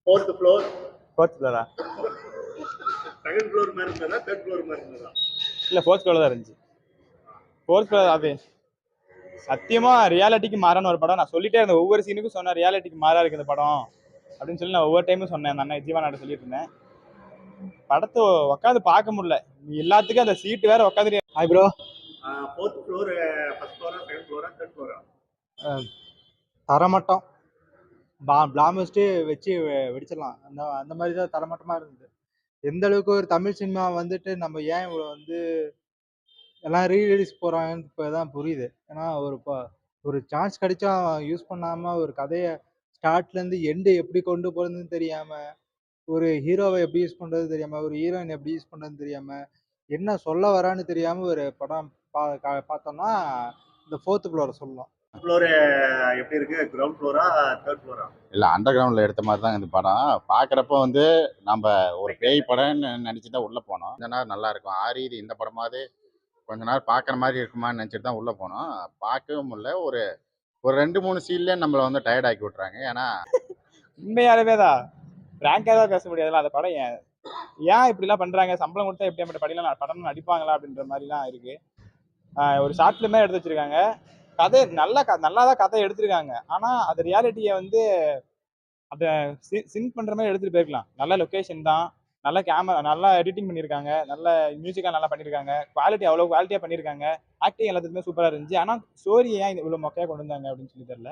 Fourth floor. Fourth Flora? Second floor மாதிரி இருந்ததா, third floor மாதிரி இருந்ததா? இல்லை, ஃபோர்த் ஃப்ளோர் தான் இருந்துச்சு. Fourth floor. அது சத்தியமா ரியாலிட்டிக்கு மாறான ஒரு படம். நான் சொல்லிட்டே இருந்தேன், ஒவ்வொரு சீனுக்கும் சொன்னேன் ரியாலிட்டிக்கு மாறா இருக்கு இந்த படம் அப்படின்னு சொல்லி நான் ஒவ்வொரு டைமும் சொன்னேன். அந்த அண்ணன் ஜீவா நாடு சொல்லிட்டு இருந்தேன். படத்தை உட்காந்து பார்க்க முடியல, எல்லாத்துக்கும் அந்த சீட்டு வேற உட்காந்து. Hi bro. Fourth floor first ஃப்ளோரா, செகண்ட் ஃப்ளோரா, தேர்ட் ஃப்ளோரா? தரமட்டம் பிளாமிஸ்ட்டு வச்சு வெடிச்சிடலாம். அந்த அந்த மாதிரி தான் தரமட்டமாக இருந்தது. எந்த அளவுக்கு ஒரு தமிழ் சினிமா வந்துட்டு நம்ம ஏன் இவ்வளோ வந்து எல்லாம் ரீரிலீஸ் போகிறாங்கன்னு இப்போ தான் புரியுது. ஏன்னா ஒரு சான்ஸ் கிடைச்சா யூஸ் பண்ணாமல் ஒரு கதையை ஸ்டார்ட்லேருந்து எண்டு எப்படி கொண்டு போகிறதுன்னு தெரியாமல், ஒரு ஹீரோவை எப்படி யூஸ் பண்ணுறது தெரியாமல், ஒரு ஹீரோயின் எப்படி யூஸ் பண்ணுறதுன்னு தெரியாமல், என்ன சொல்ல வரான்னு தெரியாமல் ஒரு படம் பார்த்தோம்னா இந்த ஃபோர்த்து ஃப்ளோரை சொல்லலாம். ஃப்ளோர் எப்படி இருக்கு? Ground Flora, third Flora? இல்லை, அண்டர் கிரவுண்டில் எடுத்த மாதிரி தான் இந்த படம். பார்க்குறப்போ வந்து நம்ம ஒரு பேய் படம்னு நினச்சி தான் உள்ளே போனோம். கொஞ்ச நேரம் நல்லா இருக்கும். ஆரி இது இந்த படமாவது கொஞ்ச நேரம் பார்க்குற மாதிரி இருக்குமான்னு நினச்சிட்டு தான் உள்ளே போனோம். பார்க்கவே முடியல. ஒரு ஒரு 2-3 சீன்லேயே நம்மளை வந்து டயர்ட் ஆக்கி விட்றாங்க. ஏன்னா உண்மையாலுமே தான் ரேங்காக தான் பேச முடியாதுல்ல. அந்த படம் ஏன் இப்படிலாம் பண்ணுறாங்க? சம்பளம் கொடுத்தா எப்படி அப்படி படிக்கலாம், படம் நடிப்பாங்களா அப்படின்ற மாதிரிலாம் இருக்குது. ஒரு ஷார்ட் ஃபிலிமே எடுத்து வச்சிருக்காங்க. கதை நல்லா தான் கதை எடுத்திருக்காங்க. ஆனால் அது ரியாலிட்டியை வந்து அதை சிங்க் பண்ணுற மாதிரி எடுத்துகிட்டு போயிருக்கலாம். நல்ல லொக்கேஷன் தான், நல்ல கேமரா, நல்லா எடிட்டிங் பண்ணியிருக்காங்க, நல்ல மியூசிக்காக நல்லா பண்ணியிருக்காங்க, குவாலிட்டி அவ்வளோ குவாலிட்டியாக பண்ணியிருக்காங்க, ஆக்டிங் எல்லாத்துக்குமே சூப்பராக இருந்துச்சு. ஆனால் ஸ்டோரி ஏன் இவ்வளோ மொக்கையாக கொண்டு வந்தாங்க அப்படின்னு சொல்லி தெரியல.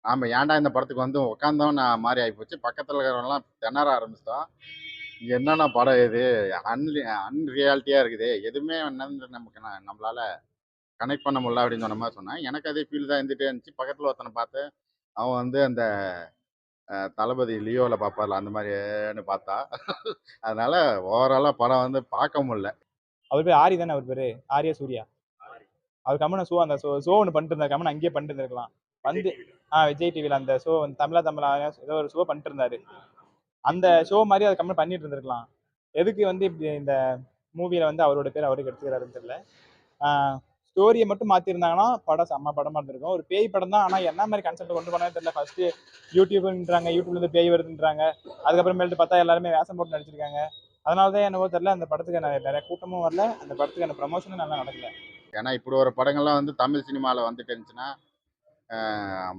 நாம் ஏன்டா இந்த படத்துக்கு வந்து உட்காந்தோம் நான் மாதிரி ஆகிப்போச்சு. பக்கத்தில் இருக்கிறவங்கலாம் திணற ஆரம்பிச்சிட்டோம். என்னென்ன படம் இது, அன்ரியாலிட்டியாக இருக்குது, எதுவுமே என்னன்னு நமக்கு நம்மளால் கனெக்ட் பண்ண முடியல அப்படின்னு சொன்ன மாதிரி சொன்னேன். எனக்கு அதே ஃபீல் தான் இருந்துகிட்டே இருந்துச்சு. பக்கத்தில் ஒருத்தனை பார்த்து அவன் வந்து அந்த தளபதி லியோவில் பார்ப்பார்ல அந்த மாதிரின்னு பார்த்தா. அதனால ஓவராலாக படம் வந்து பார்க்க முடியல. அவர் பேர் ஆரி தானே? அவர் பேர் ஆரியா சூர்யா. அவர் கம்மனை அந்த ஷோ ஒன்று பண்ணிட்டு இருந்தார். கம்மன் அங்கேயே பண்ணிட்டு இருந்திருக்கலாம் வந்து. விஜய் டிவியில் அந்த ஷோ வந்து தமிழா ஏதோ ஒரு ஷோ பண்ணிட்டு இருந்தாரு. அந்த ஷோ மாதிரி அதை கம்மன் பண்ணிட்டு இருந்திருக்கலாம். எதுக்கு வந்து இப்படி இந்த மூவியில் வந்து அவரோட பேர் அவருக்கு எடுத்துக்கிறாருன்னு தெரியல. ஸ்டோரியை மட்டும் மாற்றிருந்தாங்கன்னா படம் செம்ம படமாக இருந்திருக்கும். ஒரு பேய் படம் தான், ஆனால் என்ன மாதிரி கான்செப்ட் கொண்டு போனாலும் தெரியல. ஃபர்ஸ்ட்டு யூடியூப்லேருந்து பேய் வருதுன்றாங்க. அதுக்கப்புறமேட்டு பார்த்தா எல்லாருமே வேஷம் போட்டு நடிச்சிருக்காங்க. அதனால தான் என்னவோ தெரியல, அந்த படத்துக்கு நிறைய கூட்டமும் வரல, அந்த படத்துக்கான ப்ரமோஷனும் நல்லா நடக்கல. ஏன்னா இப்படி ஒரு படங்கள்லாம் வந்து தமிழ் சினிமாவில் வந்துட்டு இருந்துச்சுன்னா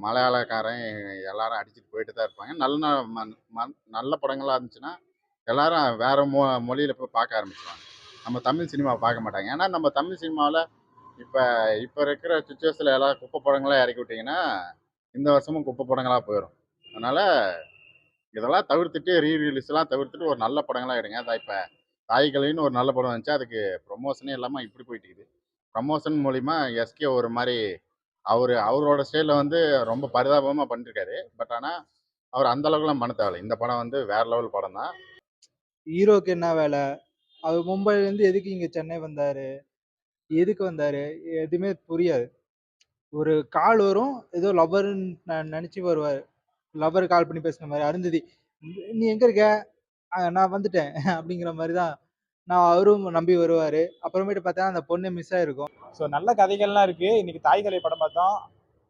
மலையாளக்காரன் எல்லாரும் அடிச்சுட்டு போயிட்டு தான் இருப்பாங்க. நல்ல படங்களாக இருந்துச்சுன்னா எல்லாரும் வேற மொழியில் போய் பார்க்க ஆரம்பிச்சுவாங்க. நம்ம தமிழ் சினிமாவை பார்க்க மாட்டாங்க. ஏன்னா நம்ம தமிழ் சினிமாவில் இப்போ இருக்கிற சுச்சுவேஷனில் எல்லாம் குப்பை படங்களாக இறக்கி விட்டிங்கன்னா இந்த வருஷமும் குப்பை படங்களாக போயிடும். அதனால் இதெல்லாம் தவிர்த்துட்டு ரீரிலீஸ்லாம் தவிர்த்துட்டு ஒரு நல்ல படங்களாக எடுங்க. அதான் இப்போ தாய்களைன்னு ஒரு நல்ல படம் வந்துச்சு, அதுக்கு ப்ரொமோஷனே இல்லாமல் இப்படி போயிட்டு இருக்குது. ப்ரமோஷன் மூலிமா எஸ்கே ஒரு மாதிரி அவரோட ஸ்டைலில் வந்து ரொம்ப பரிதாபமாக பண்ணிருக்காரு. பட் ஆனால் அவர் அந்த அளவுக்குலாம் பண்ண தேவையில்லை. இந்த படம் வந்து வேற லெவல் படம் தான். ஹீரோக்கு என்ன வேலை? அவர் மும்பைலேருந்து எதுக்கு இங்கே சென்னை வந்தார்? எதுக்கு வந்தார்? எதுவுமே புரியாது. ஒரு கால் வரும், ஏதோ லவ்வருன்னு நினச்சி வருவார். லவ்வர் கால் பண்ணி பேசுன மாதிரி. அருந்ததி, நீ எங்கே இருக்க? நான் வந்துட்டேன் அப்படிங்கிற மாதிரி தான் நான் அவரும் நம்பி வருவார். அப்புறமேட்டு பார்த்தா அந்த பொண்ணு மிஸ் ஆகிருக்கும். ஸோ நல்ல கதைகள்லாம் இருக்குது. இன்றைக்கி தாய்கலை படம் பார்த்தோம்,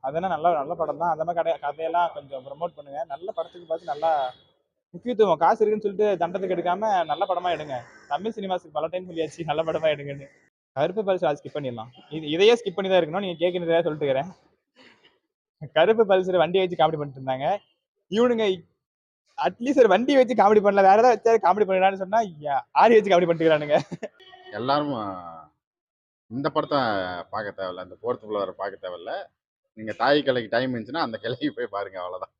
அதெல்லாம் நல்ல படம் தான். அந்த மாதிரி கதையெல்லாம் கொஞ்சம் ப்ரமோட் பண்ணுங்கள். நல்ல படத்துக்கு பார்த்து நல்லா முக்கியத்துவம், காசு இருக்குன்னு சொல்லிட்டு தண்டத்துக்கு எடுக்காம நல்ல படமாக எடுங்க. தமிழ் சினிமாஸுக்கு பல டைம் சொல்லியாச்சு நல்ல படமாக எடுங்கன்னு. கருப்பு பல்சர் அது ஸ்கிப் பண்ணிடலாம். இதையே ஸ்கிப் பண்ணி தான் இருக்கணும். நீங்கள் கேட்குறதா சொல்லிட்டு இருக்கிறேன். கருப்பு பல்சர் வண்டியை வச்சு காமெடி பண்ணிட்டு இருந்தாங்க. இவனுங்க அட்லீஸ்ட் ஒரு வண்டி வச்சு காமெடி பண்ணல, வேற ஏதாவது வச்சா காமெடி பண்ணிடலான்னு சொன்னா ஆரி வச்சு காமெடி பண்ணிக்கிறானுங்க. எல்லாரும் இந்த படத்தை பார்க்க தேவையில்ல, இந்த ஃபோர்த் ஃப்ளோரை பார்க்க தேவையில்ல. நீங்கள் தாய் கிளைக்கு டைம் இருந்துச்சுன்னா அந்த கிளைக்கு போய் பாருங்க, அவ்வளோதான்.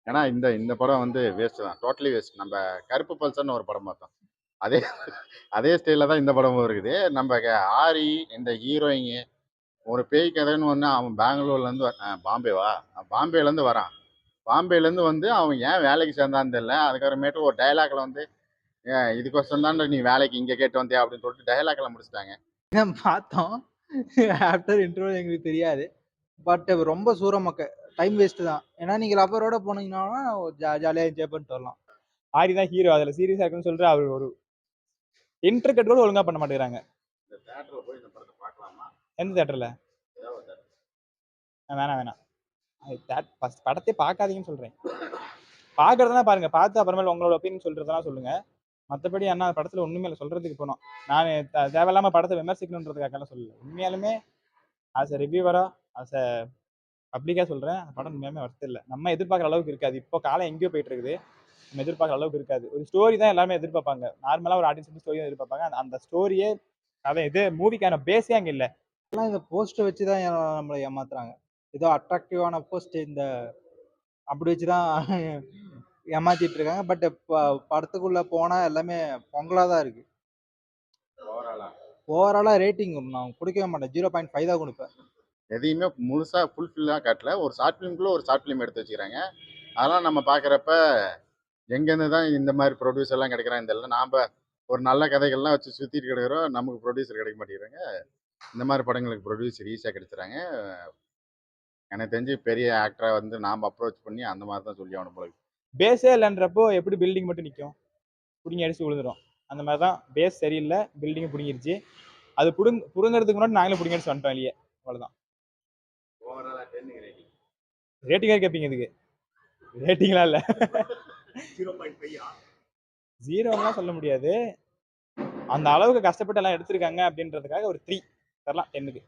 ஏன்னா இந்த படம் வந்து வேஸ்ட் தான், டோட்டலி வேஸ்ட். நம்ம கருப்பு பல்சர்னு ஒரு படம் பார்த்தோம், அதே ஸ்டைலில் தான் இந்த படமும் இருக்குது. நம்ம ஆரி இந்த ஹீரோயிங்க ஒரு பேய் கதைன்னு ஒன்று, அவன் பெங்களூர்லேருந்து பாம்பேலேருந்து வரான். பாம்பேலேருந்து வந்து அவன் ஏன் வேலைக்கு சேர்ந்தான்னு தெரியல. அதுக்கப்புறமேட்டு ஒரு டைலாக்ல வந்து இதுக்கோசம் தான் நீ வேலைக்கு இங்கே கேட்டு வந்தியா அப்படின்னு சொல்லிட்டு டைலாக்ல முடிச்சிட்டாங்க. பார்த்தோம் ஆஃப்டர் இன்டர்வல், எங்களுக்கு தெரியாது. பட் ரொம்ப சூரமக்க டைம் வேஸ்ட் தான். ஏன்னா நீங்கள் லவ்வரோட போனீங்கன்னா ஜாலியாக என்ஜாய் பண்ணிட்டு வரலாம். ஆரி தான் ஹீரோ, அதில் சீரியஸாக இருக்குன்னு சொல்லிட்டு அவர் ஒரு இன்டர்கட் கூட ஒழுங்காக பண்ண மாட்டேங்கிறாங்க. இந்த தேட்டரில் போய் இந்த படத்தை பார்க்கலாமா? எந்த தேட்டரில்? வேணாம், ஃபஸ்ட் படத்தை பார்க்காதீங்கன்னு சொல்கிறேன். பாக்குறதெல்லாம் பாருங்க, பார்த்து அப்புறமேல உங்களோட ஒப்பீனியன் சொல்றதெல்லாம் சொல்லுங்க. மத்தபடி அண்ணா படத்துல ஒண்ணுமே இல்ல சொல்றதுக்கு போனோம். நான் தேவையில்லாம படத்தை விமர்சிக்கணுன்றதுக்காக சொல்லல. உண்மையாலுமே ஆஸ் அ ரிவ்யூவரா, ஆஸ் அ பப்ளிக்கா சொல்றேன், அந்த படம் உண்மையாலுமே ஒர்த் இல்ல. நம்ம எதிர்பார்க்குற அளவுக்கு இருக்காது. இப்போ காலம் எங்கேயோ போயிட்டு இருக்குது. நம்ம எதிர்பார்க்குற அளவுக்கு இருக்காது. ஒரு ஸ்டோரி தான் எல்லாருமே எதிர்பார்ப்பாங்க. நார்மலா ஒரு ஆடியன்ஸ் வந்து ஸ்டோரி தான் எதிர்பார்ப்பாங்க. அந்த ஸ்டோரியே கதை இது மூவிக்கான பேஸே அங்க இல்ல. இந்த போஸ்ட்டை வச்சு தான் நம்மளை ஏமாத்துறாங்க. ஏதோ அட்ராக்டிவான போஸ்ட் இந்த அப்படி வச்சு தான் ஏமாத்திட்டு இருக்காங்க. பட் படத்துக்குள்ள போனா எல்லாமே பொங்கலா தான் இருக்கு. ஓவராலா ரேட்டிங் நான் கொடுக்கவே மாட்டேன். 0.5 தான் கொடுப்பேன். எதையுமே முழுசா ஃபுல்ஃபில்லாக காட்டல. ஒரு ஷார்ட் ஃபிலிம்குள்ளே ஒரு ஷார்ட் ஃபிலிம் எடுத்து வச்சுக்கிறாங்க. அதெல்லாம் நம்ம பார்க்குறப்ப எங்கேருந்து தான் இந்த மாதிரி ப்ரொடியூசர்லாம் கிடைக்கிறாங்க தெரியல. நாம் ஒரு நல்ல கதைகள்லாம் வச்சு சுற்றிட்டு கிடக்கிறோம், நமக்கு ப்ரொடியூசர் கிடைக்க மாட்டேங்கிறாங்க. இந்த மாதிரி படங்களுக்கு ப்ரொடியூசர் ஈஸியாக கிடைச்சிறாங்க. எனக்கு தெரிஞ்சு பெரிய ஆக்டரை வந்து நாம் அப்ரோச் பண்ணி அந்த மாதிரி தான் சொல்லி ஆகணும் போல. பேஸே இல்லைன்றப்போ எப்படி பில்டிங் மட்டும் நிற்கும்? பிடுங்கி அடிச்சு விழுந்துடும். அந்த மாதிரி தான் பேஸ் சரியில்லை, பில்டிங் பிடுங்கிருச்சு. அது புடுங்கிறதுக்கு முன்னாடி நாங்களே பிடுங்கி அடிச்சு வந்துட்டோம் இல்லையே, அவ்வளோதான். ரேட்டிங்காக கேட்பீங்க இதுக்கு? ரேட்டிங்லாம் இல்லை, 0.5 ஜீரோலாம் சொல்ல முடியாது. அந்த அளவுக்கு கஷ்டப்பட்டு எல்லாம் எடுத்திருக்காங்க அப்படின்றதுக்காக ஒரு 3 தரலாம் 10க்கு.